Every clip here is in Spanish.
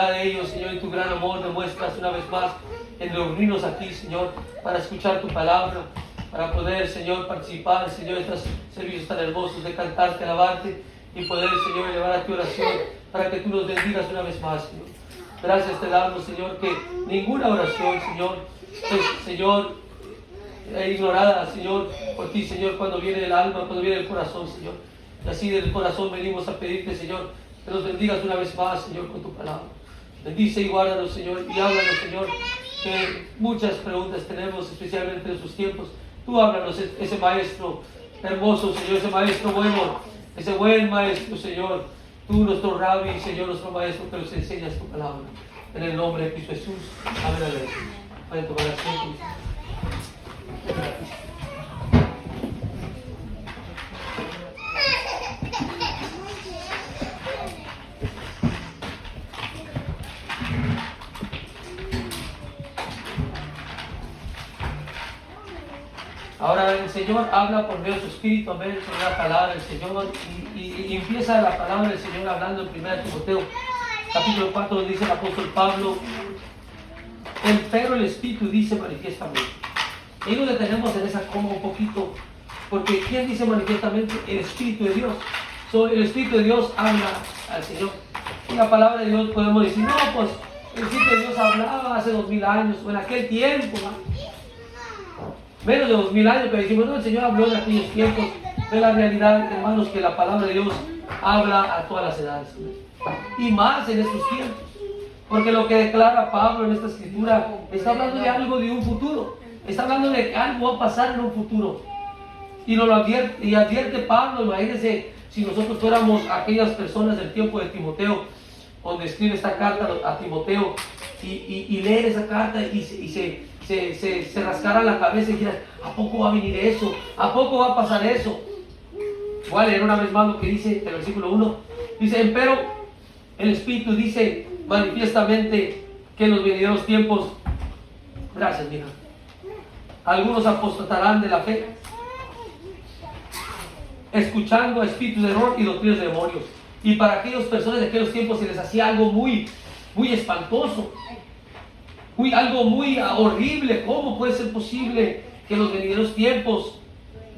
de ellos, Señor, y tu gran amor demuestras una vez más en reunirnos aquí, Señor, para escuchar tu palabra, para poder, Señor, participar, Señor, en estos servicios tan hermosos de cantarte, alabarte y poder, Señor, elevar a tu oración para que tú nos bendigas una vez más, Señor. Gracias te damos, Señor, que ninguna oración, Señor, es, Señor, ignorada, Señor, por ti, Señor, cuando viene del alma, cuando viene del corazón, Señor. Y así del corazón venimos a pedirte, Señor, que nos bendigas una vez más, Señor, con tu palabra. Bendice y guárdanos, Señor, y háblanos, Señor, que muchas preguntas tenemos, especialmente en estos tiempos. Tú háblanos, ese maestro hermoso, Señor, ese maestro bueno, ese buen maestro, Señor. Tú, nuestro rabbi, Señor, nuestro maestro, que nos enseñas tu palabra. En el nombre de Cristo Jesús. Amén. Amén. Vayan a tomar asiento. Ahora el Señor habla por medio de su Espíritu, amén, sobre la palabra del Señor, y empieza la palabra del Señor hablando en 1 Timoteo, capítulo 4, donde dice el apóstol Pablo, pero el Espíritu dice manifiestamente. Y nos detenemos en esa coma un poquito, porque ¿quién dice manifiestamente? El Espíritu de Dios. El Espíritu de Dios habla al Señor. Y la palabra de Dios podemos decir, no, pues el Espíritu de Dios hablaba hace 2000 años, o en aquel tiempo, ¿no? Menos de 2000 años, pero decimos, no, el Señor habló en aquellos tiempos. De la realidad, hermanos, que la palabra de Dios habla a todas las edades. Y más en estos tiempos. Porque lo que declara Pablo en esta escritura, está hablando de algo de un futuro. Está hablando de que algo va a pasar en un futuro. Y nos lo advierte Pablo. Imagínense si nosotros fuéramos aquellas personas del tiempo de Timoteo, donde escribe esta carta a Timoteo, y leer esa carta y se rascara la cabeza y dijera, ¿a poco va a venir eso? ¿A poco va a pasar eso? Voy a leer una vez más lo que dice el versículo 1. Dice, empero el Espíritu dice manifiestamente que en los venideros tiempos, gracias, mija, algunos apostatarán de la fe, escuchando a espíritus de error y doctrinas de demonios. Y para aquellas personas de aquellos tiempos se les hacía algo muy espantoso, algo muy horrible. ¿Cómo puede ser posible que en los venideros tiempos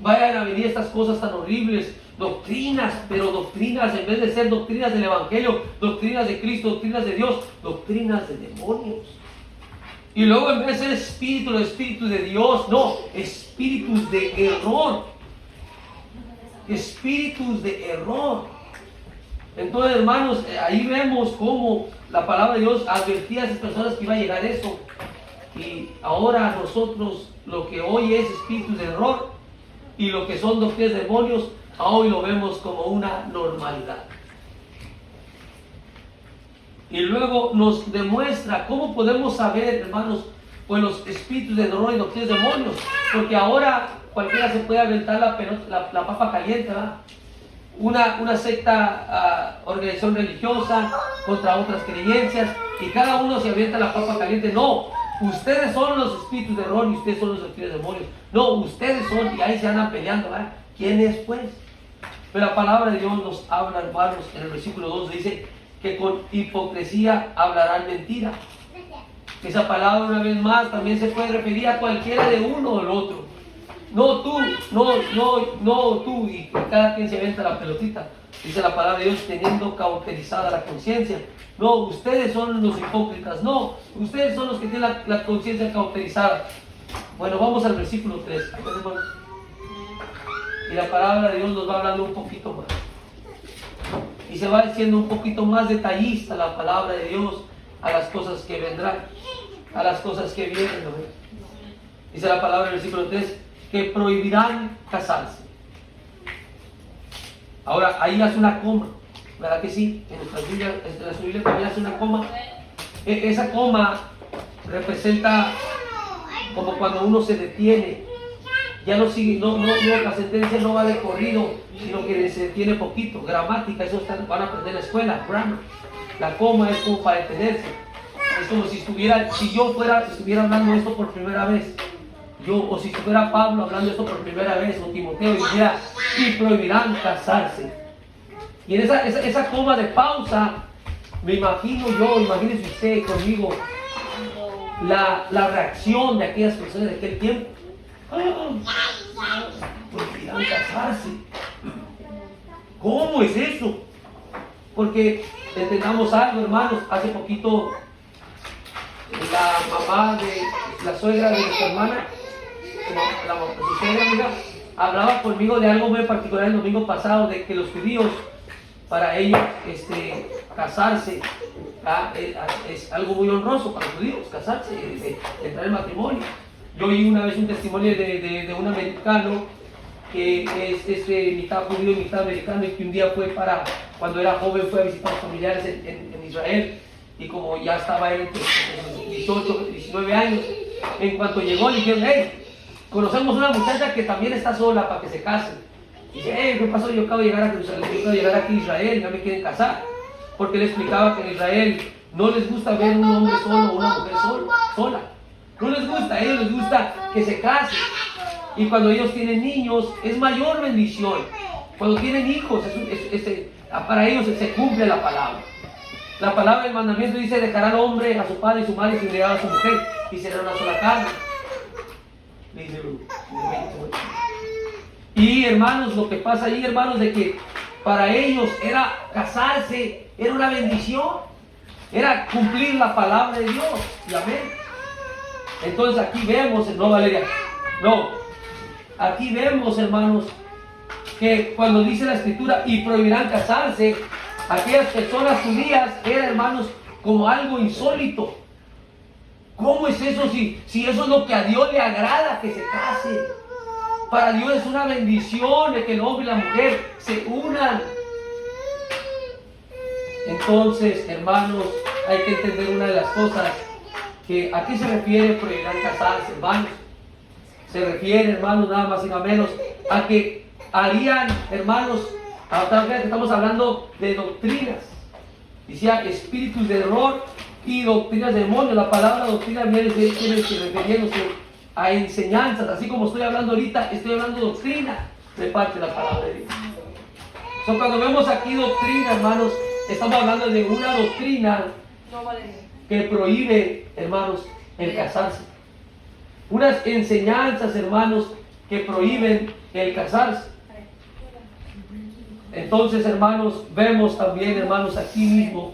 vayan a venir estas cosas tan horribles? Doctrinas, pero doctrinas, en vez de ser doctrinas del Evangelio, doctrinas de Cristo, doctrinas de Dios, doctrinas de demonios. Y luego en vez de ser espíritu, los espíritus de Dios, no, espíritus de error. Espíritus de error. Entonces, hermanos, ahí vemos cómo la palabra de Dios advertía a esas personas que iba a llegar eso. Y ahora nosotros lo que hoy es espíritus de error y lo que son doctrinas de demonios, hoy lo vemos como una normalidad. Y luego nos demuestra cómo podemos saber, hermanos, pues los espíritus de error y doctrinas de demonios. Porque ahora cualquiera se puede aventar la papa caliente, ¿verdad? Una secta, organización religiosa contra otras creencias, y cada uno se avienta la papa caliente. No, ustedes son los espíritus de error y ustedes son los espíritus de demonios. No, ustedes son, y ahí se andan peleando, ¿verdad? ¿Quién es, pues? Pero la palabra de Dios nos habla, hermanos, en el versículo 2 dice que con hipocresía hablarán mentira. Esa palabra, una vez más, también se puede referir a cualquiera de uno o el otro. No tú, no tú, y cada quien se aventa la pelotita. Dice la palabra de Dios, teniendo cauterizada la conciencia. No, ustedes son los hipócritas. No, ustedes son los que tienen la conciencia cauterizada. Bueno, vamos al versículo 3. Y la palabra de Dios nos va hablando un poquito más. Y se va diciendo un poquito más detallista la palabra de Dios a las cosas que vendrán, a las cosas que vienen, ¿no? Dice la palabra del versículo 3, que prohibirán casarse. Ahora, ahí hace una coma, ¿verdad que sí? En nuestras Biblias, en la Biblia también hace una coma. Esa coma representa como cuando uno se detiene. Ya no sigue, la sentencia no va de corrido, sino que se detiene poquito. Gramática, eso van a aprender en la escuela, grammar. La coma es como para detenerse. Es como si yo estuviera hablando esto por primera vez. O si estuviera Pablo hablando esto por primera vez, o Timoteo, y dijera, y prohibirán casarse. Y en esa coma de pausa, Me imagino yo, imagínese usted conmigo, la reacción de aquellas personas de aquel tiempo. Porque irán a casarse. ¿Cómo es eso? Porque entendamos algo, hermanos. Hace poquito la mamá de la suegra de nuestra hermana, su suegra amiga, hablaba conmigo de algo muy particular el domingo pasado, de que los judíos, para ellos casarse es algo muy honroso para los judíos, casarse, entrar en matrimonio. Yo oí una vez un testimonio de un americano que es mitad judío y mitad americano, y que un día fue cuando era joven, fue a visitar a sus familiares en Israel, y como ya estaba él entre 18, 19 años, en cuanto llegó le dijeron: hey, conocemos una muchacha que también está sola para que se case. Y dice: hey, ¿qué pasó? Yo acabo de llegar a Jerusalén, yo acabo de llegar aquí a Israel, y ya me quieren casar. Porque él explicaba que en Israel no les gusta ver un hombre solo o una mujer sola. No les gusta, a ellos les gusta que se casen. Y cuando ellos tienen niños, es mayor bendición. Cuando tienen hijos, para ellos se cumple la palabra. La palabra del mandamiento dice: dejará al hombre a su padre y su madre y se unirá a su mujer, y será una sola carne. Y hermanos, lo que pasa ahí, hermanos, de que para ellos era casarse, era una bendición, era cumplir la palabra de Dios. ¿Y amén? Entonces aquí vemos, no Valeria, no, aquí vemos, hermanos, que cuando dice la escritura y prohibirán casarse, aquellas personas judías era, hermanos, como algo insólito. ¿Cómo es eso si eso es lo que a Dios le agrada, que se case? Para Dios es una bendición de que el hombre y la mujer se unan. Entonces, hermanos, hay que entender una de las cosas, que a qué se refiere prohibirán casarse, hermanos. Se refiere, hermanos, nada más y nada menos a que harían, hermanos, otra vez estamos hablando de doctrinas. Decía espíritus de error y doctrinas de demonios. La palabra doctrina viene refiriéndose a enseñanzas. Así como estoy hablando ahorita, estoy hablando de doctrina de parte de la palabra de Dios. Cuando vemos aquí doctrina, hermanos, estamos hablando de una doctrina que prohíbe, hermanos, el casarse. Unas enseñanzas, hermanos, que prohíben el casarse. Entonces, hermanos, vemos también, hermanos, aquí mismo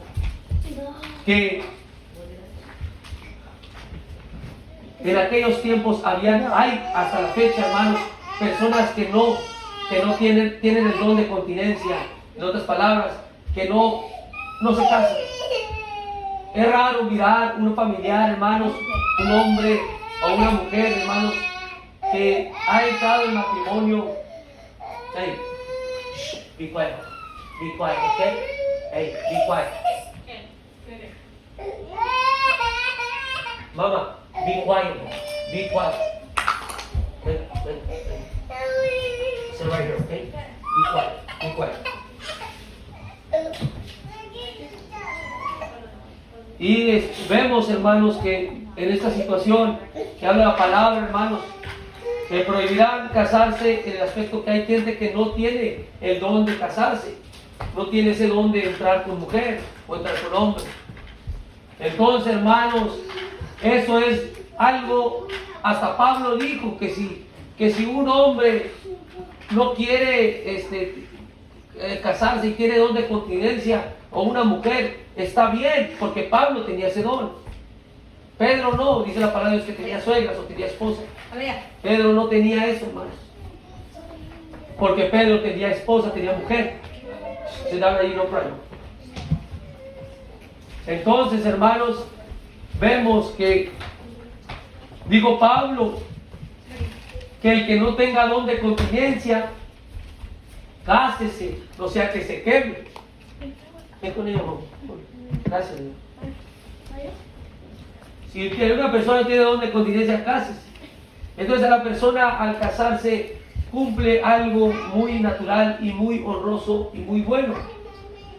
que en aquellos tiempos hay hasta la fecha, hermanos, personas que no tienen el don de continencia. En otras palabras, que no se casan. Es raro mirar un familiar, hermanos, un hombre o una mujer, hermanos, que ha entrado en matrimonio. Hey, be quiet, okay? Hey, be quiet. Mama, be quiet, be quiet. Ven. Sit right here, okay? Be quiet. Y vemos, hermanos, que en esta situación que habla la palabra, hermanos, que prohibirán casarse en el aspecto que hay gente que no tiene el don de casarse, no tiene ese don de entrar con mujer o entrar con hombre. Entonces, hermanos, eso es algo, hasta Pablo dijo que si un hombre no quiere casarse y quiere don de continencia, o una mujer, está bien, porque Pablo tenía ese don. Pedro no, dice la palabra de Dios que tenía suegras o tenía esposa. Pedro no tenía eso, hermanos, porque Pedro tenía esposa, tenía mujer. Se da ahí no problema. Entonces, hermanos, vemos que dijo Pablo que el que no tenga don de continencia, cásese, no sea que se queme. Ven con ella, mamá. Gracias, Dios. Si una persona tiene don de continencia, cásese. Entonces la persona al casarse cumple algo muy natural y muy honroso y muy bueno.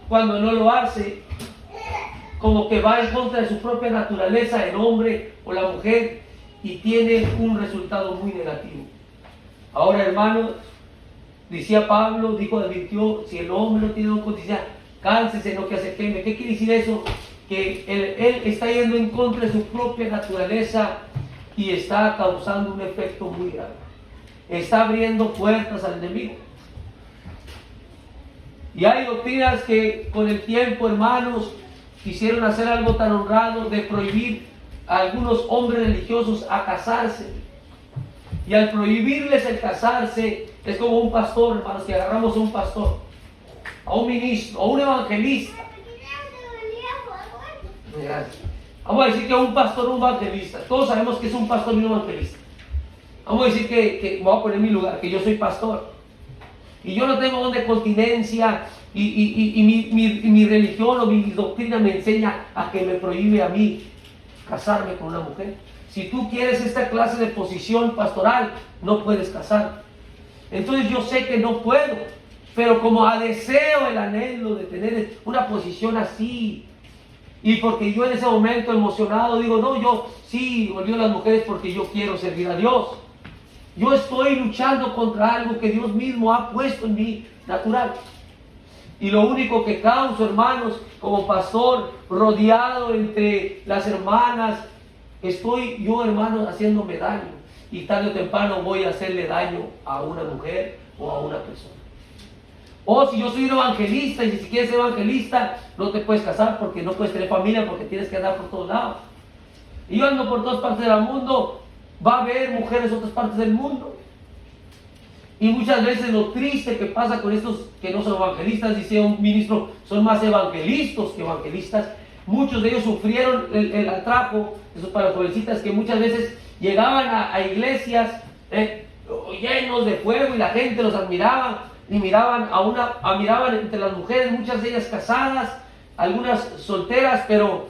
Cuando no lo hace, como que va en contra de su propia naturaleza, el hombre o la mujer, y tiene un resultado muy negativo. Ahora, hermanos, decía Pablo, advirtió, si el hombre no tiene don de continencia, cánsese, no que se queme. ¿Qué quiere decir eso? Que él está yendo en contra de su propia naturaleza y está causando un efecto muy grave. Está abriendo puertas al enemigo. Y hay doctrinas que con el tiempo, hermanos, quisieron hacer algo tan honrado de prohibir a algunos hombres religiosos a casarse. Y al prohibirles el casarse, es como un pastor, hermanos, que agarramos a un pastor, a un ministro, a un evangelista. Vamos a decir que un pastor, un evangelista. Todos sabemos que es un pastor y un evangelista. Vamos a decir que me voy a poner en mi lugar, que yo soy pastor. Y yo no tengo don de continencia y mi religión o mi doctrina me enseña a que me prohíbe a mí casarme con una mujer. Si tú quieres esta clase de posición pastoral, no puedes casarte. Entonces yo sé que no puedo, pero como deseo el anhelo de tener una posición así, y porque yo en ese momento emocionado digo, no, yo sí olvido a las mujeres porque yo quiero servir a Dios. Yo estoy luchando contra algo que Dios mismo ha puesto en mi natural. Y lo único que causo, hermanos, como pastor, rodeado entre las hermanas, estoy yo, hermanos, haciéndome daño. Y tarde o temprano voy a hacerle daño a una mujer o a una persona. O si yo soy un evangelista y si quieres ser evangelista, no te puedes casar porque no puedes tener familia porque tienes que andar por todos lados. Y yo ando por todas partes del mundo. Va a haber mujeres en otras partes del mundo. Y muchas veces lo triste que pasa con estos que no son evangelistas, dice un ministro, son más evangelistas que evangelistas. Muchos de ellos sufrieron el atraco, eso para las jovencitas, que muchas veces llegaban a iglesias llenos de fuego y la gente los admiraba y miraban miraban entre las mujeres, muchas de ellas casadas, algunas solteras, pero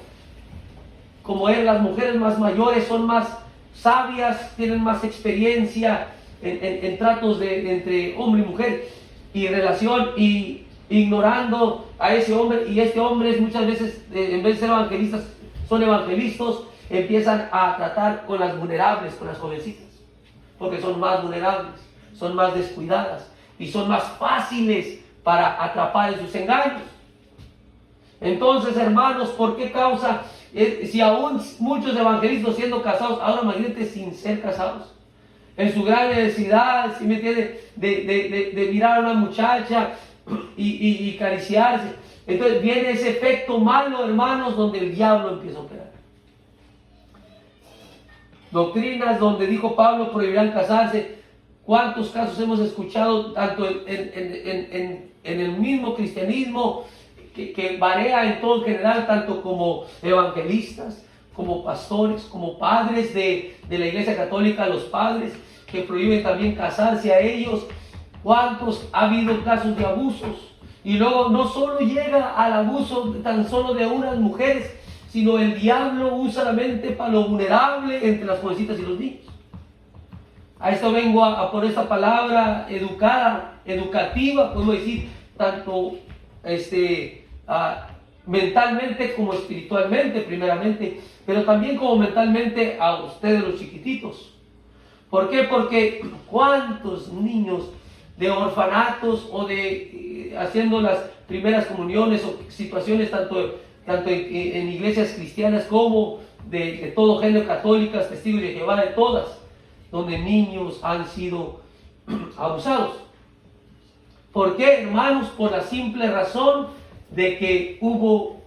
como las mujeres más mayores son más sabias, tienen más experiencia en tratos entre hombre y mujer y relación, y ignorando a ese hombre, y este hombre muchas veces en vez de ser evangelistas son evangelistas, empiezan a tratar con las vulnerables, con las jovencitas, porque son más vulnerables, son más descuidadas y son más fáciles para atrapar en sus engaños. Entonces, hermanos, ¿por qué causa? Si aún muchos evangelistas siendo casados, ahora imagínate sin ser casados, en su gran necesidad, ¿sí me entiende? De mirar a una muchacha y acariciarse. Entonces viene ese efecto malo, hermanos, donde el diablo empieza a operar. Doctrinas donde dijo Pablo prohibirán casarse. ¿Cuántos casos hemos escuchado tanto en el mismo cristianismo que varía en todo en general, tanto como evangelistas, como pastores, como padres de la Iglesia Católica, los padres que prohíben también casarse a ellos? ¿Cuántos ha habido casos de abusos? Y luego no solo llega al abuso tan solo de unas mujeres, sino el diablo usa la mente para lo vulnerable entre las jovencitas y los niños. A esto vengo a por esta palabra educativa, podemos decir, tanto mentalmente como espiritualmente primeramente, pero también como mentalmente a ustedes los chiquititos. ¿Por qué? Porque cuántos niños de orfanatos o de haciendo las primeras comuniones o situaciones tanto en iglesias cristianas como de todo género, católicas, testigos de Jehová, de todas, donde niños han sido abusados. ¿Por qué, hermanos? Por la simple razón de que hubo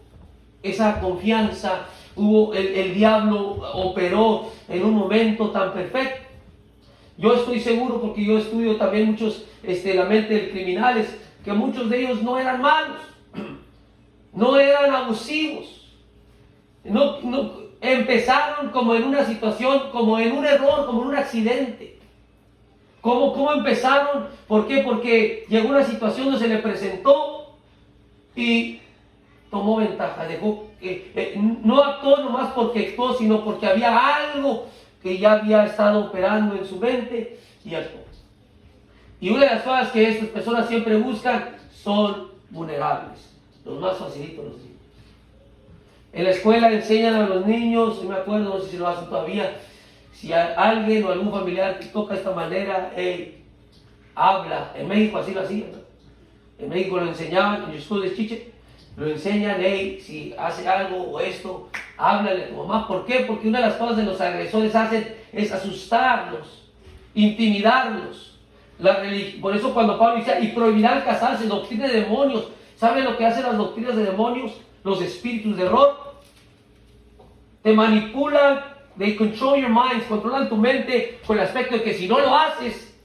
esa confianza, el diablo operó en un momento tan perfecto. Yo estoy seguro, porque yo estudio también muchos, la mente de criminales, que muchos de ellos no eran malos, no eran abusivos, no empezaron como en una situación, como en un error, como en un accidente. ¿Cómo empezaron? ¿Por qué? Porque llegó una situación donde se le presentó y tomó ventaja, no actuó nomás porque actuó, sino porque había algo que ya había estado operando en su mente y actuó. Y una de las cosas que estas personas siempre buscan son vulnerables, los más facilitos, los niños. En la escuela enseñan a los niños, yo me acuerdo, no sé si lo hacen todavía, si alguien o algún familiar te toca de esta manera, habla. En México así lo hacían, ¿no? En México lo enseñaban en el school de Chiche, lo enseñan, hey, si hace algo o esto, háblale a tu mamá. ¿Por qué? Porque una de las cosas que los agresores hacen es asustarlos, intimidarlos. Por eso cuando Pablo dice, y prohibirán casarse, doctrina de demonios. ¿Saben lo que hacen las doctrinas de demonios? Los espíritus de error. Te manipulan, they control your minds, controlan tu mente con el aspecto de que si no lo haces,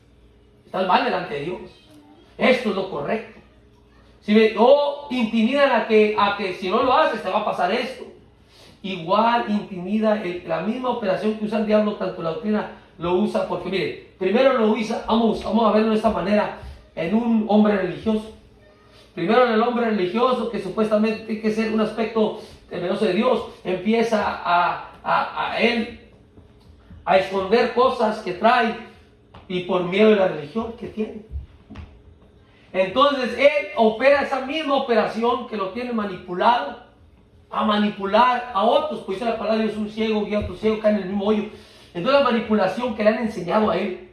estás mal delante de Dios. Esto es lo correcto. O intimidan a que si no lo haces te va a pasar esto. Igual intimida la misma operación que usa el diablo, tanto la doctrina lo usa, porque mire, primero lo usa, vamos a verlo de esta manera, en un hombre religioso. Primero en el hombre religioso, que supuestamente tiene que ser un aspecto temeroso de Dios, empieza a él a esconder cosas que trae y por miedo de la religión que tiene. Entonces él opera esa misma operación que lo tiene manipulado, a manipular a otros, pues dice la palabra de Dios, un ciego guía a otro ciego, cae en el mismo hoyo. Entonces la manipulación que le han enseñado a él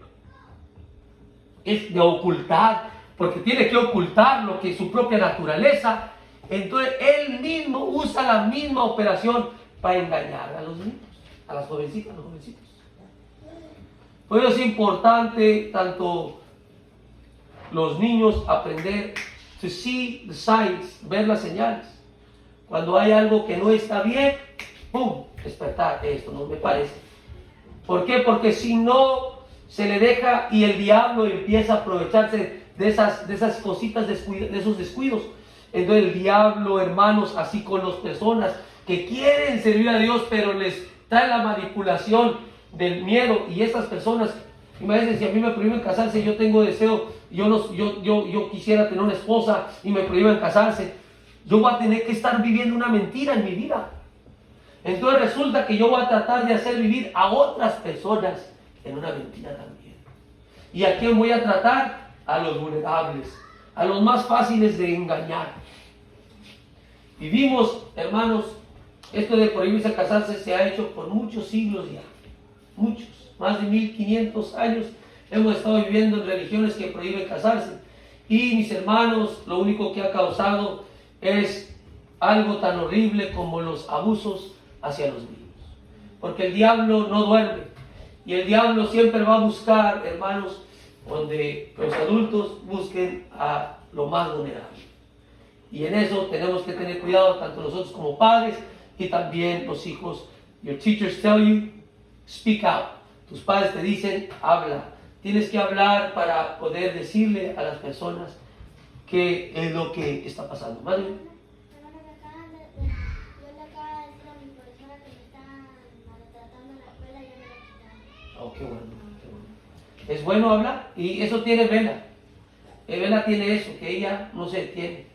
es de ocultar, porque tiene que ocultar lo que es su propia naturaleza. Entonces él mismo usa la misma operación para engañar a los niños, a las jovencitas, a los jovencitos. Por eso es importante tanto los niños aprender to see the signs, ver las señales. Cuando hay algo que no está bien, ¡pum!, despertar, esto no me parece. ¿Por qué? Porque si no se le deja y el diablo empieza a aprovecharse de esas cositas, de esos descuidos. Entonces el diablo, hermanos, así con las personas que quieren servir a Dios, pero les trae la manipulación del miedo. Y estas personas, imagínense, si a mí me prohíben casarse, yo tengo deseo, yo quisiera tener una esposa y me prohíben casarse, yo voy a tener que estar viviendo una mentira en mi vida. Entonces resulta que yo voy a tratar de hacer vivir a otras personas en una mentira también. ¿Y a quién voy a tratar? A los vulnerables, a los más fáciles de engañar. Vivimos, hermanos, esto de prohibirse casarse se ha hecho por muchos siglos ya. Muchos, más de 1500 años hemos estado viviendo en religiones que prohíben casarse. Y mis hermanos, lo único que ha causado es algo tan horrible como los abusos hacia los niños. Porque el diablo no duerme. Y el diablo siempre va a buscar, hermanos, donde los adultos busquen a lo más vulnerable. Y en eso tenemos que tener cuidado, tanto nosotros como padres y también los hijos. Your teachers tell you, speak out. Tus padres te dicen, habla. Tienes que hablar para poder decirle a las personas qué es lo que está pasando. ¿Madre? Oh, qué bueno, qué bueno. Es bueno hablar y eso tiene Vela. Vela tiene eso, que ella no se tiene.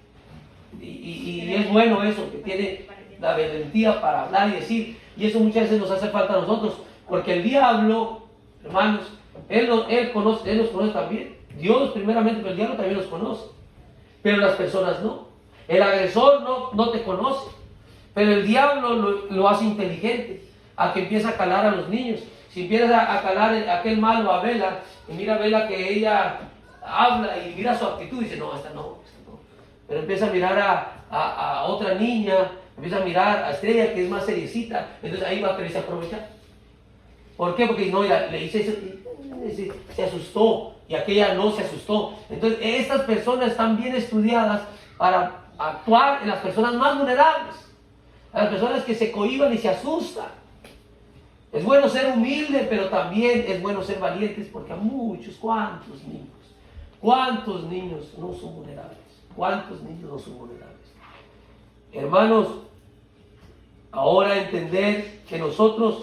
Y es bueno eso, que tiene la valentía para hablar y decir. Y eso muchas veces nos hace falta a nosotros, porque el diablo, hermanos, él nos conoce también. Dios primeramente, pero el diablo también los conoce. Pero las personas no. El agresor no te conoce. Pero el diablo lo hace inteligente, a que empieza a calar a los niños. Si empieza a calar aquel malo a Vela, y mira a Vela que ella habla y mira su actitud, y dice, no, esta no. Pero empieza a mirar a otra niña, empieza a mirar a Estrella, que es más seriecita, entonces ahí va a quererse aprovechar. ¿Por qué? Porque no, le dice eso, se asustó, y aquella no se asustó. Entonces, estas personas están bien estudiadas para actuar en las personas más vulnerables, a las personas que se cohíban y se asustan. Es bueno ser humilde, pero también es bueno ser valientes, porque a ¿cuántos niños no son vulnerables? ¿Cuántos niños no son vulnerables? Hermanos, ahora entender que nosotros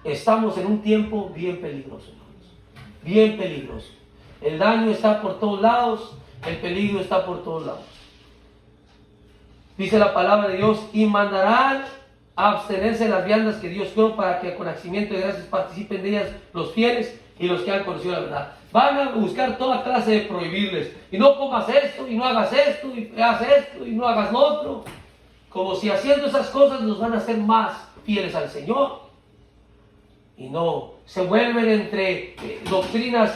estamos en un tiempo bien peligroso, hermanos. Bien peligroso. El daño está por todos lados, el peligro está por todos lados. Dice la palabra de Dios, y mandarán a abstenerse de las viandas que Dios creó para que con acimiento de gracias participen de ellas los fieles y los que han conocido la verdad. Van a buscar toda clase de prohibirles. Y no comas esto, y no hagas esto, y haz esto, y no hagas lo otro. Como si haciendo esas cosas nos van a hacer más fieles al Señor. Y no, se vuelven entre doctrinas,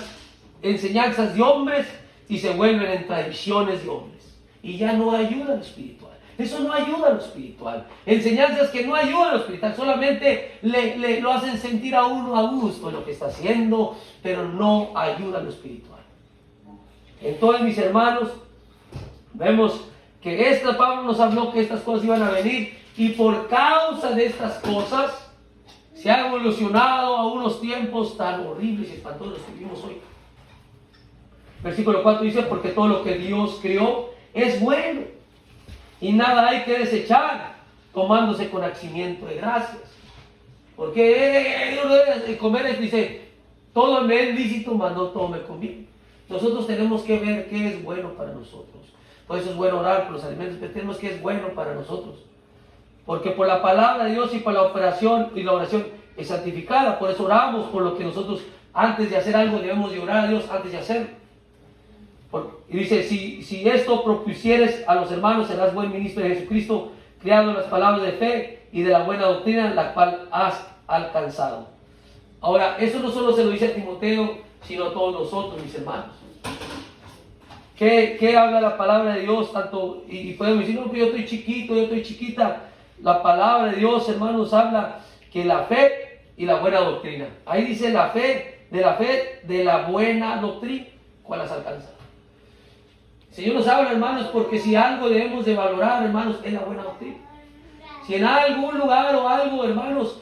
enseñanzas de hombres, y se vuelven en tradiciones de hombres. y ya no ayuda a lo espiritual. Eso no ayuda a lo espiritual. Enseñanzas que no ayudan a lo espiritual, solamente lo hacen sentir a uno a gusto en lo que está haciendo, pero no ayuda a lo espiritual. Entonces, mis hermanos, vemos que Pablo nos habló que estas cosas iban a venir, y por causa de estas cosas se ha evolucionado a unos tiempos tan horribles y espantosos que vivimos hoy. Versículo 4 dice: porque todo lo que Dios creó es bueno, y nada hay que desechar, tomándose con acimiento de gracias. Porque comer, dice, todo me es lícito, mas no todo me conviene. Nosotros tenemos que ver qué es bueno para nosotros. Por eso es bueno orar por los alimentos, pero tenemos que es bueno para nosotros. Porque por la palabra de Dios y por la oración es santificada. Por eso oramos por lo que nosotros, antes de hacer algo, debemos de orar a Dios antes de hacerlo. Y dice: si esto propusieres a los hermanos, serás buen ministro de Jesucristo, criado en las palabras de fe y de la buena doctrina, la cual has alcanzado. Ahora, eso no solo se lo dice a Timoteo, sino a todos nosotros, mis hermanos. ¿Qué habla la palabra de Dios? Tanto, y podemos decir: no, yo estoy chiquito, yo estoy chiquita. La palabra de Dios, hermanos, habla que la fe y la buena doctrina. Ahí dice la fe de la buena doctrina, ¿cuál has alcanzado? El Señor nos habla, hermanos, porque si algo debemos de valorar, hermanos, es la buena doctrina. Si en algún lugar o algo, hermanos,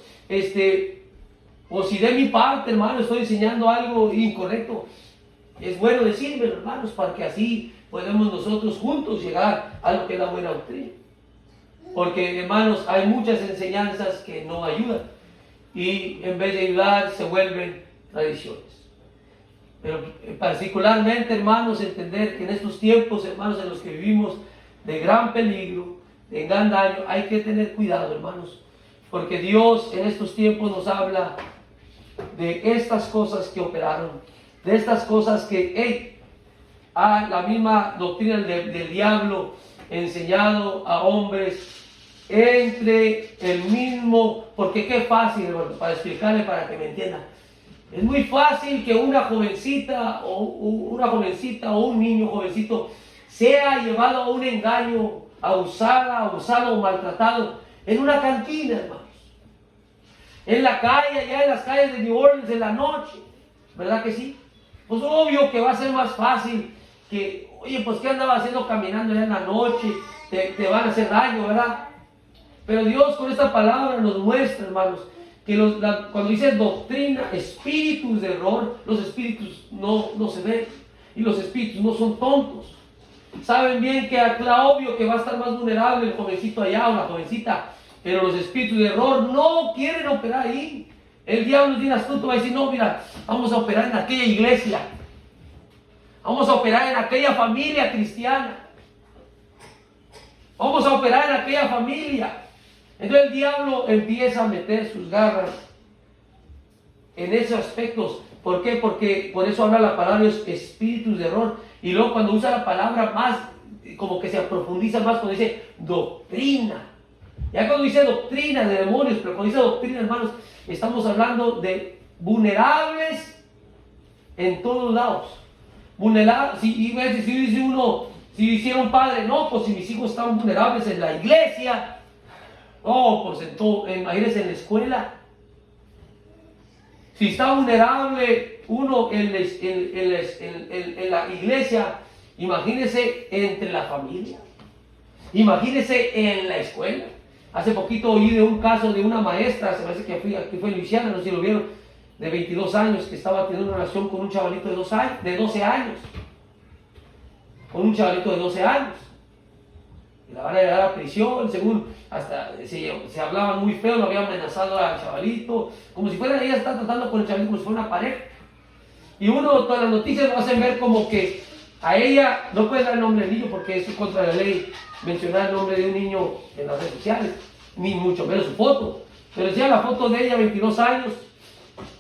o si de mi parte, hermanos, estoy enseñando algo incorrecto, es bueno decírmelo, hermanos, para que así podemos nosotros juntos llegar a lo que es la buena doctrina. Porque, hermanos, hay muchas enseñanzas que no ayudan, y en vez de ayudar se vuelven tradiciones. Pero particularmente, hermanos, entender que en estos tiempos, hermanos, en los que vivimos de gran peligro, de gran daño, hay que tener cuidado, hermanos, porque Dios en estos tiempos nos habla de estas cosas que operaron, de estas cosas que la misma doctrina del diablo enseñado a hombres entre el mismo, porque qué fácil, hermano, para explicarle, para que me entiendan. Es muy fácil que una jovencita o un niño jovencito sea llevado a un engaño, abusado o maltratado en una cantina, hermanos. En la calle, allá en las calles de New Orleans, en la noche. ¿Verdad que sí? Pues obvio que va a ser más fácil que, oye, pues ¿qué andaba haciendo caminando allá en la noche? Te van a hacer daño, ¿verdad? Pero Dios con esta palabra nos muestra, hermanos, que cuando dice doctrina, espíritus de error, los espíritus no se ven, y los espíritus no son tontos. Saben bien que obvio que va a estar más vulnerable el jovencito allá o la jovencita, pero los espíritus de error no quieren operar ahí. El diablo es bien astuto, va a decir: no, mira, vamos a operar en aquella iglesia, vamos a operar en aquella familia cristiana, vamos a operar en aquella familia. Entonces el diablo empieza a meter sus garras en esos aspectos. ¿Por qué? Porque por eso habla la palabra de espíritus de error. Y luego cuando usa la palabra más, como que se profundiza más cuando dice doctrina. Ya cuando dice doctrina de demonios, pero cuando dice doctrina, hermanos, estamos hablando de vulnerables en todos lados. Vulnerables, si dice uno, si hiciera un padre, no, pues si mis hijos están vulnerables en la iglesia, oh, pues imagínense en la escuela. Si está vulnerable uno en la iglesia, imagínese entre la familia, imagínese en la escuela. Hace poquito oí de un caso de una maestra, se me hace que fue en Luisiana, no sé si lo vieron, de 22 años, que estaba teniendo una relación con un chavalito de 12 años. Con un chavalito de 12 años. Y la van a llevar a prisión, según hasta se hablaba muy feo, lo había amenazado al chavalito, como si fuera, ella está tratando con el chavalito como si fuera una pareja. Y todas las noticias lo hacen ver como que a ella, no puede dar el nombre del niño porque es contra la ley mencionar el nombre de un niño en las redes sociales, ni mucho menos su foto, pero decía la foto de ella, 22 años,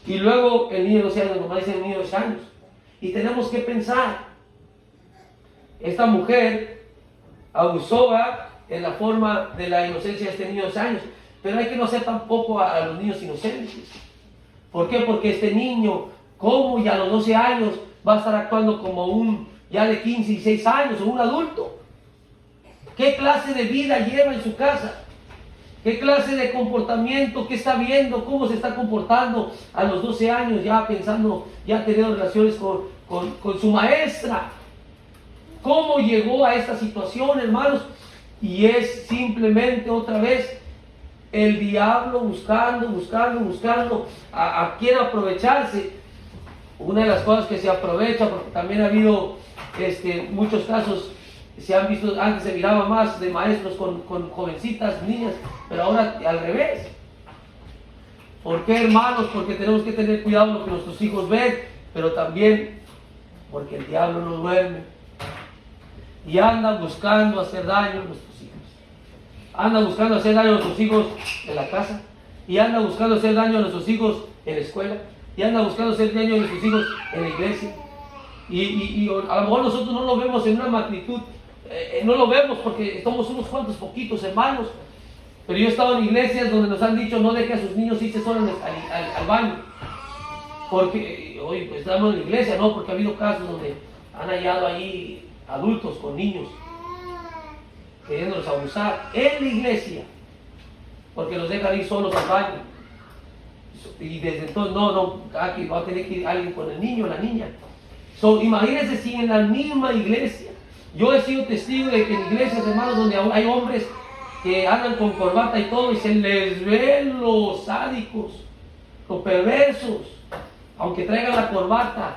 y luego el niño de 12 años, nomás dice el niño de 12 años. Y tenemos que pensar, esta mujer abusó en la forma de la inocencia de este niño de 12 años, pero hay que no hacer tampoco a los niños inocentes. ¿Por qué? Porque este niño, como ya a los 12 años, va a estar actuando como un ya de 15 y 6 años o un adulto. ¿Qué clase de vida lleva en su casa? ¿Qué clase de comportamiento? ¿Qué está viendo? ¿Cómo se está comportando a los 12 años? Ya pensando, ya teniendo relaciones con su maestra. ¿Cómo llegó a esta situación, hermanos? Y es simplemente otra vez el diablo buscando a quién aprovecharse. Una de las cosas que se aprovecha, porque también ha habido muchos casos, se han visto, antes se miraba más de maestros con jovencitas, niñas, pero ahora al revés. ¿Por qué, hermanos? Porque tenemos que tener cuidado de lo que nuestros hijos ven, pero también porque el diablo no duerme y anda buscando hacer daño a nuestros hijos. Anda buscando hacer daño a nuestros hijos en la casa, y anda buscando hacer daño a nuestros hijos en la escuela, y anda buscando hacer daño a nuestros hijos en la iglesia. Y a lo mejor nosotros no lo vemos en una magnitud, no lo vemos porque somos unos cuantos poquitos hermanos, pero yo he estado en iglesias donde nos han dicho no deje a sus niños irse solos al baño, porque hoy pues estamos en la iglesia, no, porque ha habido casos donde han hallado ahí adultos con niños queriéndolos abusar en la iglesia, porque los dejan ir solos al baño. Y desde entonces, aquí va a tener que ir alguien con el niño o la niña. Imagínense si en la misma iglesia, yo he sido testigo de que en iglesias, hermanos, donde hay hombres que andan con corbata y todo, y se les ven los sádicos, los perversos, aunque traigan la corbata.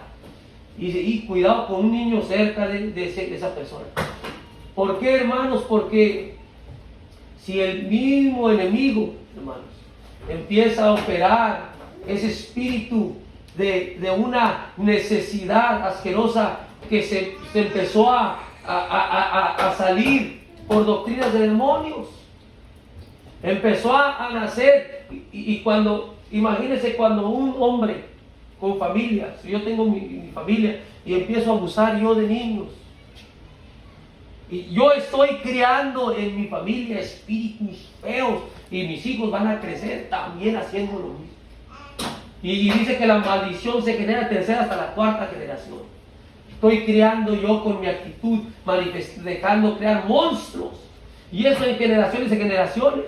Y cuidado con un niño cerca de esa persona. ¿Por qué, hermanos? Porque si el mismo enemigo, hermanos, empieza a operar ese espíritu de una necesidad asquerosa que se empezó a salir por doctrinas de demonios, empezó a nacer, y cuando, imagínense cuando un hombre con familia, si yo tengo mi familia y empiezo a abusar yo de niños, y yo estoy criando en mi familia espíritus feos, y mis hijos van a crecer también haciendo lo mismo. Y dice que la maldición se genera tercera hasta la cuarta generación. Estoy criando yo con mi actitud, dejando crear monstruos. Y eso en generaciones y generaciones.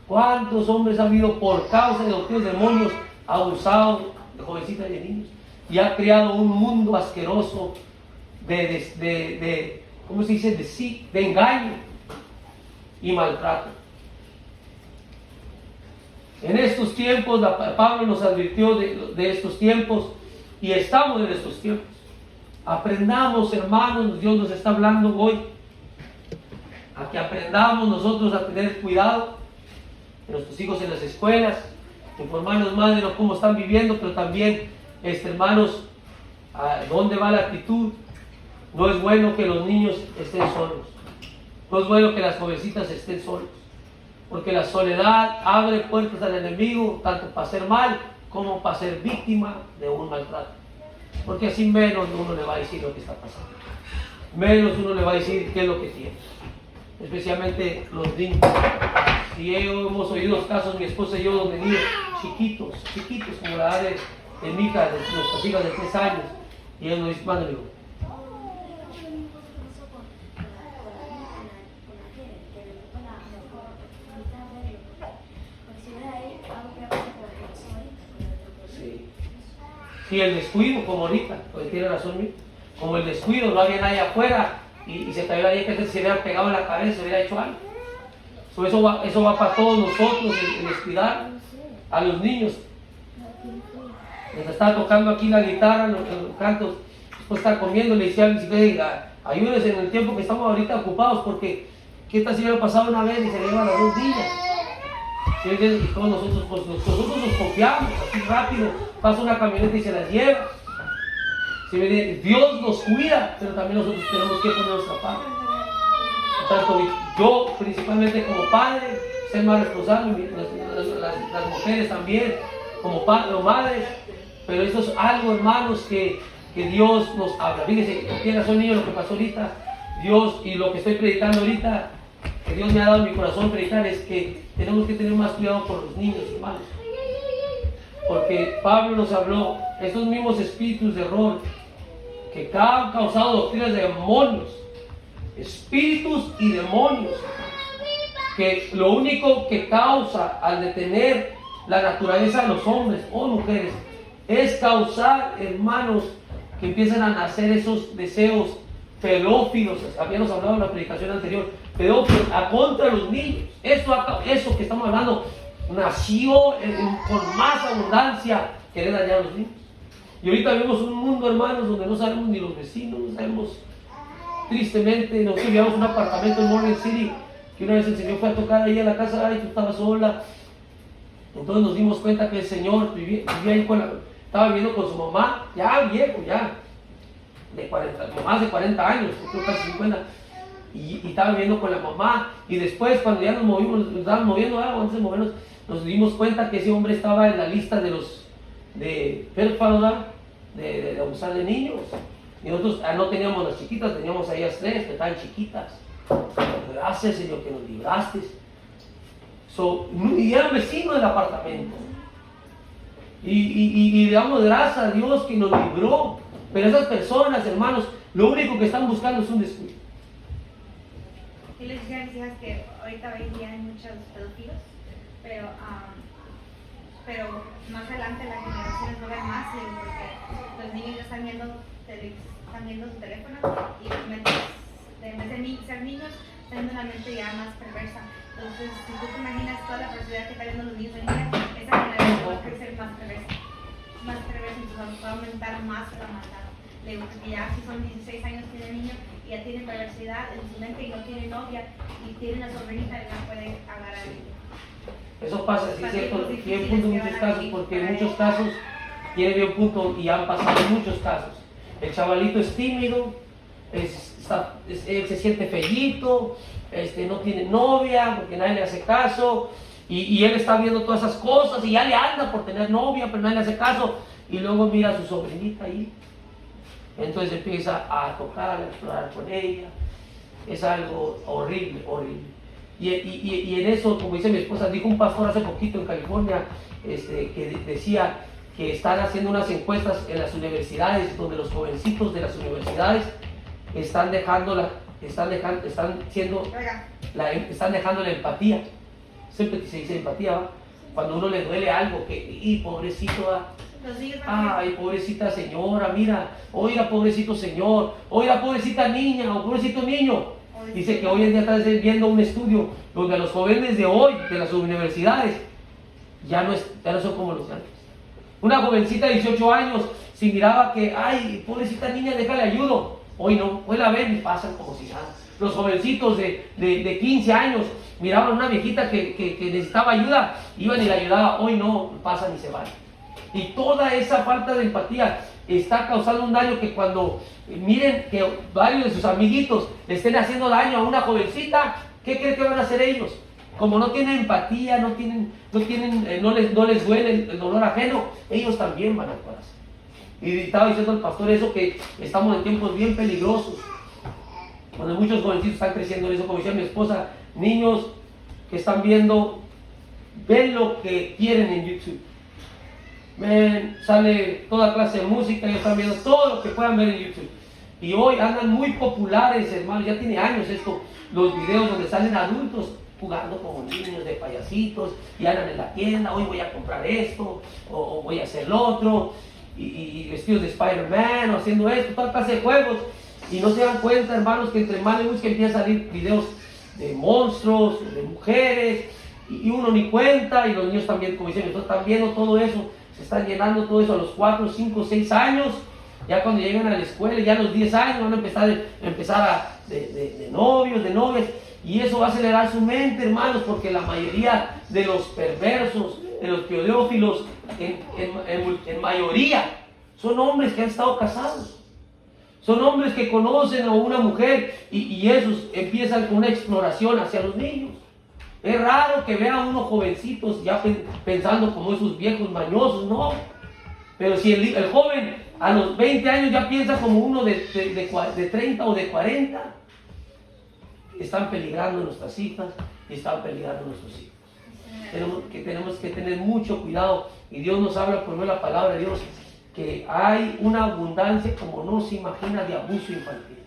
¿Cuántos hombres han habido por causa de los demonios abusado de jovencitas y de niños? Y ha creado un mundo asqueroso ¿cómo se dice? De engaño y maltrato. En estos tiempos, Pablo nos advirtió de estos tiempos, y estamos en estos tiempos. Aprendamos, hermanos, Dios nos está hablando hoy, a que aprendamos nosotros a tener cuidado de nuestros hijos en las escuelas, informarnos más de cómo están viviendo, pero también, hermanos, a dónde va la actitud. No es bueno que los niños estén solos. No es bueno que las jovencitas estén solos. Porque la soledad abre puertas al enemigo, tanto para hacer mal como para ser víctima de un maltrato. Porque así menos uno le va a decir lo que está pasando. Menos uno le va a decir qué es lo que tiene. Especialmente los niños. Y hemos oído los casos, mi esposa y yo, donde niños chiquitos, como la edad de mi hija, de nuestras hijas de 3 años. Y ellos nos dicen, madre, amigo, y el descuido, como ahorita, porque tiene razón, como el descuido, no había nadie afuera y se cayó ahí, que se hubiera pegado en la cabeza, se hubiera hecho algo. Eso va para todos nosotros, el descuidar a los niños. Les está tocando aquí la guitarra, los cantos, después está comiendo, le decía, ayúdense en el tiempo que estamos ahorita ocupados, porque ¿qué tal si hubiera pasado una vez y se le llevan las 2 días? Y todos nosotros, pues, nosotros nos confiamos, así rápido, pasa una camioneta y se las lleva. Dios nos cuida, pero también nosotros tenemos que poner nuestra parte. Por tanto, yo principalmente como padre, ser más responsable, las mujeres también, como padre o madre, pero esto es algo, hermanos, que Dios nos habla. Fíjense, tiene razón, niño, lo que pasó ahorita, Dios, y lo que estoy predicando ahorita, que Dios me ha dado en mi corazón predicar, es que tenemos que tener más cuidado con los niños, hermanos. Porque Pablo nos habló, estos mismos espíritus de error que han causado doctrinas de demonios, espíritus y demonios, que lo único que causa al detener la naturaleza de los hombres o mujeres es causar, hermanos, que empiecen a nacer esos deseos pedófilos. Habíamos hablado en la predicación anterior, pedófilos a contra los niños. Eso que estamos hablando nació con más abundancia, querer dañar a los niños. Y ahorita vemos un mundo, hermanos, donde no sabemos ni los vecinos, no sabemos, tristemente. Nosotros vivíamos un apartamento en Morgan City, que una vez el Señor fue a tocar ahí a la casa, y tú estabas sola. Entonces nos dimos cuenta que el Señor vivía ahí estaba viviendo con su mamá, ya viejo, ya, más de 40 años, creo casi 50, y estaba viviendo con la mamá. Y después, cuando ya nos estábamos moviendo algo, antes de movernos, nos dimos cuenta que ese hombre estaba en la lista de pedófilos, de abusar de niños. Y nosotros no teníamos las chiquitas, teníamos ahí las 3 que estaban chiquitas. Gracias, Señor, que nos libraste. Y era vecino del apartamento. Y le damos gracias a Dios que nos libró. Pero esas personas, hermanos, lo único que están buscando es un descuido. Y les decía a mis hijas que ahorita hoy día hay muchos pedófilos, pero más adelante las generaciones no ven más, porque los niños ya están viendo su teléfono y en vez de ser niños, están viendo una mente ya más perversa. Entonces, si tú te imaginas toda la perversidad que están viendo los niños hoy día, esa generación va a crecer más perversa, entonces va a aumentar más la maldad. Le digo que ya si son 16 años tiene el niño y ya tiene perversidad en su mente y no tiene novia y tiene una sobrinita y la puede agarrar a él. Eso pasa, sí es cierto, tiene punto en muchos casos, porque en muchos casos tiene bien punto y han pasado muchos casos. El chavalito es tímido, él se siente fellito, no tiene novia porque nadie le hace caso, y él está viendo todas esas cosas y ya le anda por tener novia, pero nadie le hace caso, y luego mira a su sobrinita ahí. Entonces empieza a tocar, a explorar con ella. Es algo horrible, horrible. Y en eso, como dice mi esposa, dijo un pastor hace poquito en California, que decía que están haciendo unas encuestas en las universidades, donde los jovencitos de las universidades están dejando la empatía. Siempre se dice empatía, ¿va? Cuando uno le duele algo, pobrecito, ¿va? Ay, pobrecita señora, mira, oiga, pobrecito señor, oiga, pobrecita niña, o pobrecito niño. Dice que hoy en día está viendo un estudio donde los jóvenes de hoy, de las universidades, ya no son como los de antes. Una jovencita de 18 años, si miraba que, ay, pobrecita niña, déjale ayudo. Hoy no, hoy la ven y pasan como si nada. Los jovencitos de 15 años miraban a una viejita que necesitaba ayuda, iban y la ayudaban. Hoy no, pasan y se van. Y toda esa falta de empatía está causando un daño que cuando miren que varios de sus amiguitos le estén haciendo daño a una jovencita, ¿qué creen que van a hacer ellos? Como no tienen empatía, no les duele el dolor ajeno, ellos también van a actuar así. Y estaba diciendo el pastor eso, que estamos en tiempos bien peligrosos, cuando muchos jovencitos están creciendo en eso, como decía mi esposa, niños que están ven lo que quieren en YouTube. Sale toda clase de música, ellos están viendo todo lo que puedan ver en YouTube. Y hoy andan muy populares, hermanos, ya tiene años esto, los videos donde salen adultos jugando como niños de payasitos y andan en la tienda, hoy voy a comprar esto, o voy a hacer lo otro, y vestidos de Spider-Man, o haciendo esto, toda clase de juegos, y no se dan cuenta, hermanos, que entre más les buscan empiezan a salir videos de monstruos, de mujeres, y uno ni cuenta, y los niños también, como dicen, están viendo todo eso. Se están llenando todo eso a los 4, 5, 6 años. Ya cuando llegan a la escuela, ya a los 10 años van a empezar de novios, de novias. Y eso va a acelerar su mente, hermanos, porque la mayoría de los perversos, de los pedófilos, en mayoría, son hombres que han estado casados. Son hombres que conocen a una mujer y esos empiezan con una exploración hacia los niños. Es raro que vean unos jovencitos ya pensando como esos viejos mañosos, no. Pero si el joven a los 20 años ya piensa como uno de 30 o de 40, están peligrando nuestras hijas y están peligrando nuestros hijos. Tenemos que tener mucho cuidado, y Dios nos habla por medio de la palabra de Dios que hay una abundancia como no se imagina de abuso infantil.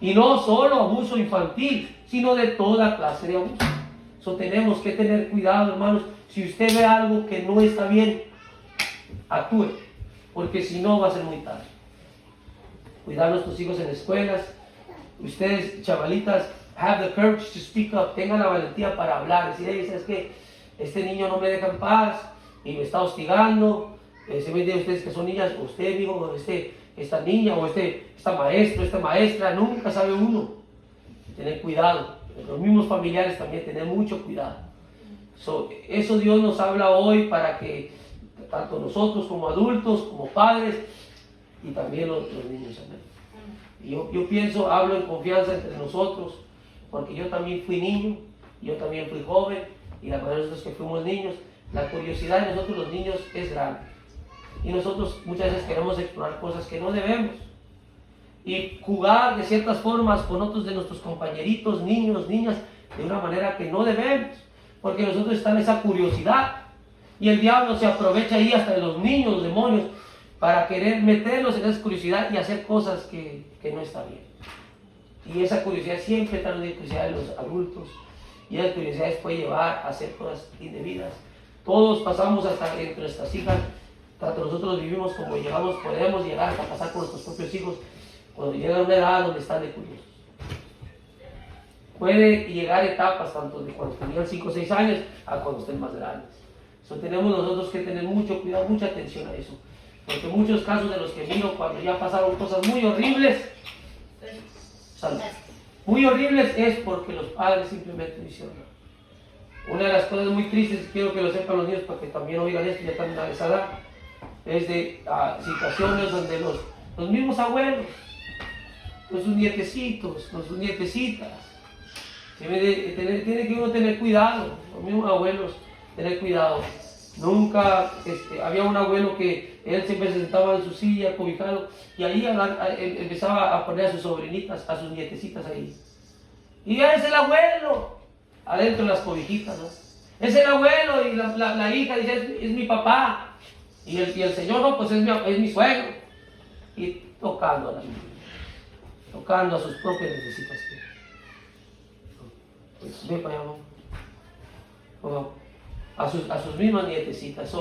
Y no solo abuso infantil, sino de toda clase de abuso. Tenemos que tener cuidado, hermanos. Si usted ve algo que no está bien, actúe, porque si no va a ser muy tarde. Cuidar a nuestros hijos en escuelas. Ustedes, chavalitas, have the courage to speak up. Tengan la valentía para hablar. Decir, hey, ¿sabes qué? Este niño no me deja en paz y me está hostigando. Se me dice ustedes que son niñas, o usted, digo, esta niña, o esta maestro, esta maestra, nunca sabe uno. Tener cuidado. Los mismos familiares también, tener mucho cuidado. Eso Dios nos habla hoy para que tanto nosotros como adultos, como padres, y también los niños. Amén. Y yo pienso, hablo en confianza entre nosotros, porque yo también fui niño, yo también fui joven, y la mayoría de nosotros que fuimos niños, la curiosidad de nosotros los niños es grande. Y nosotros muchas veces queremos explorar cosas que no debemos. Y jugar de ciertas formas con otros de nuestros compañeritos, niños, niñas, de una manera que no debemos. Porque nosotros está en esa curiosidad. Y el diablo se aprovecha ahí hasta de los niños, los demonios, para querer meterlos en esa curiosidad y hacer cosas que no está bien. Y esa curiosidad siempre está en la curiosidad de los adultos. Y esas curiosidades puede llevar a hacer cosas indebidas. Todos pasamos hasta entre nuestras hijas, tanto nosotros vivimos como llegamos, podemos llegar hasta pasar con nuestros propios hijos cuando llegan a una edad donde están de curiosos. Puede llegar etapas tanto de cuando tenían 5 o 6 años a cuando estén más grandes. Tenemos nosotros que tener mucho cuidado, mucha atención a eso. Porque muchos casos de los que miro cuando ya pasaron cosas muy horribles, muy horribles es porque los padres simplemente no hicieron nada. Una de las cosas muy tristes, quiero que lo sepan los niños para que también oigan esto, ya están a esa edad, es de situaciones donde los mismos abuelos, con sus nietecitos, con sus nietecitas, tiene que uno tener cuidado, los mismos abuelos, tener cuidado. Nunca, había un abuelo que él siempre se sentaba en su silla, cobijado, y ahí empezaba a poner a sus sobrinitas, a sus nietecitas ahí. Y ya es el abuelo, adentro de las cobijitas, ¿no? Es el abuelo, y la hija dice, es mi papá. Y el señor, no, pues es mi suegro. Y tocando a la niña, tocando a sus propias necesitas. Pues ve para allá, ¿no? A sus mismas nietecitas.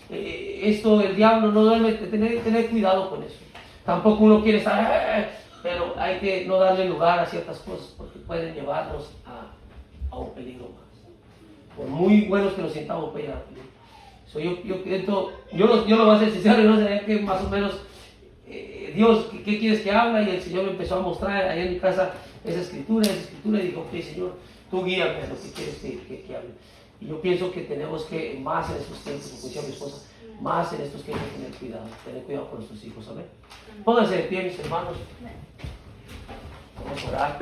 Esto el diablo no duerme, tener cuidado con eso. Tampoco uno quiere estar, pero hay que no darle lugar a ciertas cosas porque pueden llevarnos a un peligro más. Por muy buenos que nos sintamos, puede llegar a peligro. Yo lo voy a hacer sincero, no sé que más o menos Dios, ¿qué quieres que hable? Y el Señor me empezó a mostrar ahí en mi casa esa escritura, y dijo, ok, Señor, tú guíame a lo que quieres que hable. Y yo pienso que tenemos que, más en estos tiempos, como decía mi esposa, más en estos tiempos tener cuidado con nuestros hijos, ¿amén? Pónganse de pie, mis hermanos. Vamos a orar.